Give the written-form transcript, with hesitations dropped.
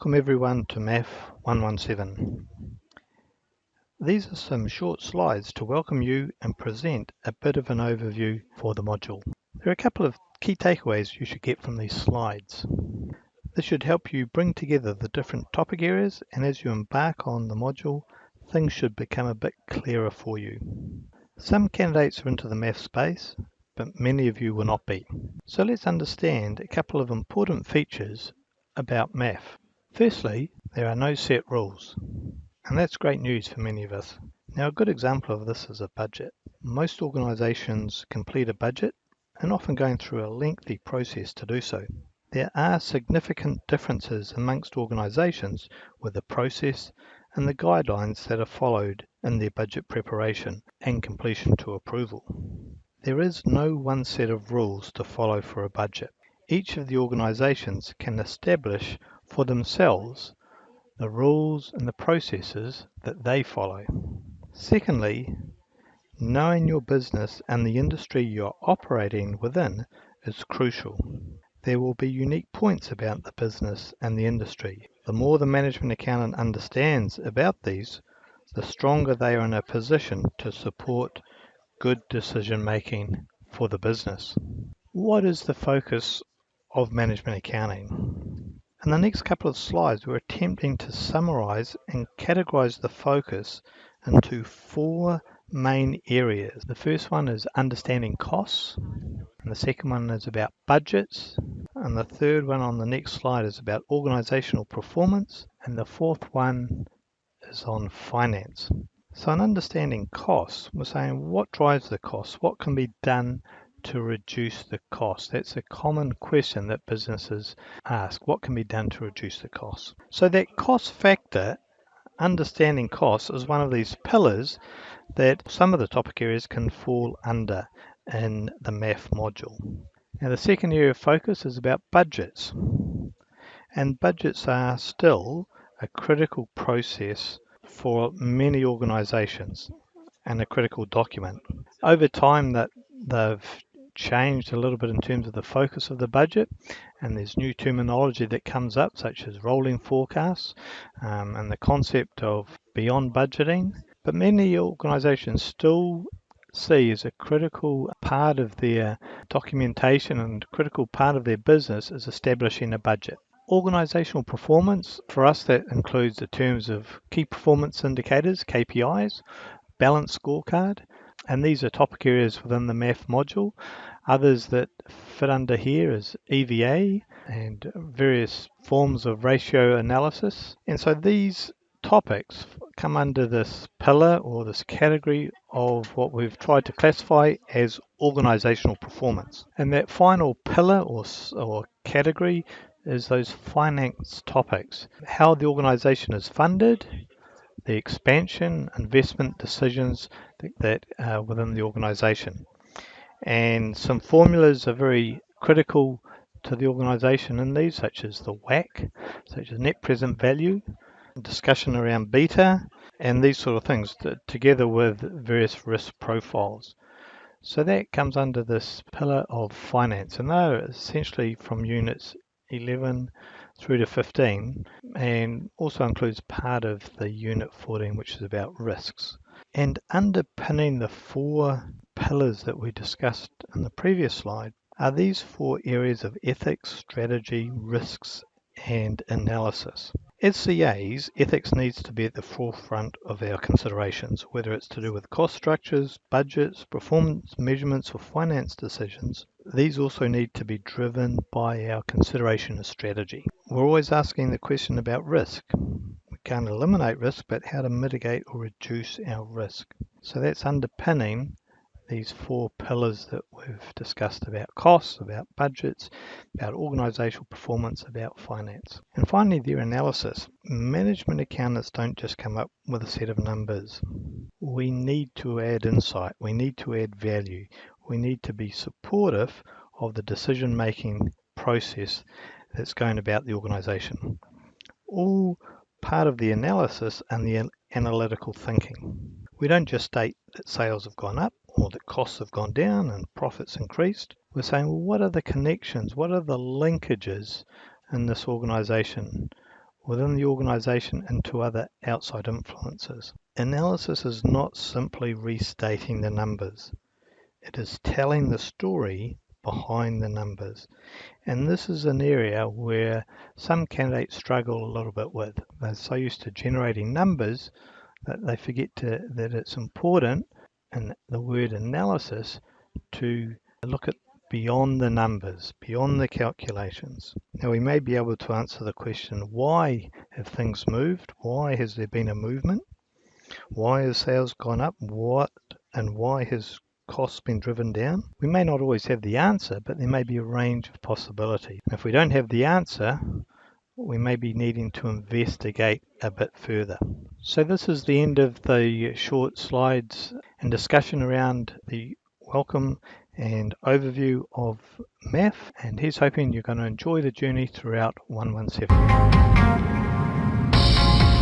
Welcome everyone to MAAF 117. These are some short slides to welcome you and present a bit of an overview for the module. There are a couple of key takeaways you should get from these slides. This should help you bring together the different topic areas, and as you embark on the module, things should become a bit clearer for you. Some candidates are into the MAAF space, but many of you will not be. So let's understand a couple of important features about MAAF. Firstly, there are no set rules, and that's great news for many of us. Now, a good example of this is a budget. Most organisations complete a budget and often going through a lengthy process to do so. There are significant differences amongst organisations with the process and the guidelines that are followed in their budget preparation and completion to approval. There is no one set of rules to follow for a budget. Each of the organisations can establish for themselves the rules and the processes that they follow. Secondly, knowing your business and the industry you're operating within is crucial. There will be unique points about the business and the industry. The more the management accountant understands about these, the stronger they are in a position to support good decision making for the business. What is the focus of management accounting? In the next couple of slides, we're attempting to summarize and categorize the focus into four main areas. The first one is understanding costs, and the second one is about budgets, and the third one on the next slide is about organizational performance, and the fourth one is on finance. So in understanding costs, we're saying what drives the costs, what can be done to reduce the cost. That's a common question that businesses ask. What can be done to reduce the cost? So that cost factor, understanding costs, is one of these pillars that some of the topic areas can fall under in the MAAF module. Now the second area of focus is about budgets. And budgets are still a critical process for many organizations and a critical document. Over time that they've changed a little bit in terms of the focus of the budget, and there's new terminology that comes up such as rolling forecasts and the concept of beyond budgeting, but many organizations still see as a critical part of their documentation and critical part of their business is establishing a budget. Organizational performance, for us that includes the terms of key performance indicators, KPIs, balanced scorecard, and these are topic areas within the MAAF module. Others that fit under here is EVA and various forms of ratio analysis. And so these topics come under this pillar or this category of what we've tried to classify as organizational performance. And that final pillar or category is those finance topics, how the organization is funded, the expansion, investment decisions that are within the organization. And some formulas are very critical to the organization in these, such as the WACC, such as net present value, discussion around beta, and these sort of things, together with various risk profiles. So that comes under this pillar of finance, and they're essentially from units 11 through to 15, and also includes part of the unit 14, which is about risks. And underpinning the four pillars that we discussed in the previous slide are these four areas of ethics, strategy, risks, and analysis. As CAs, ethics needs to be at the forefront of our considerations, whether it's to do with cost structures, budgets, performance measurements, or finance decisions. These also need to be driven by our consideration of strategy. We're always asking the question about risk. We can't eliminate risk, but how to mitigate or reduce our risk. So that's underpinning these four pillars that we've discussed about costs, about budgets, about organizational performance, about finance. And finally, their analysis. Management accountants don't just come up with a set of numbers. We need to add insight. We need to add value. We need to be supportive of the decision-making process that's going about the organization. All part of the analysis and the analytical thinking. We don't just state that sales have gone up or that costs have gone down and profits increased. We're saying, well, what are the connections? What are the linkages in this organization? within the organization into other outside influences. Analysis is not simply restating the numbers. It is telling the story behind the numbers. And this is an area where some candidates struggle a little bit with. They're so used to generating numbers that they forget that it's important in the word analysis to look at beyond the numbers, beyond the calculations. Now we may be able to answer the question, why have things moved? Why has there been a movement? Why has sales gone up? Why has costs been driven down? We may not always have the answer, but there may be a range of possibilities. If we don't have the answer, we may be needing to investigate a bit further. So this is the end of the short slides and discussion around the welcome and overview of MAAF, and here's hoping you're going to enjoy the journey throughout 117.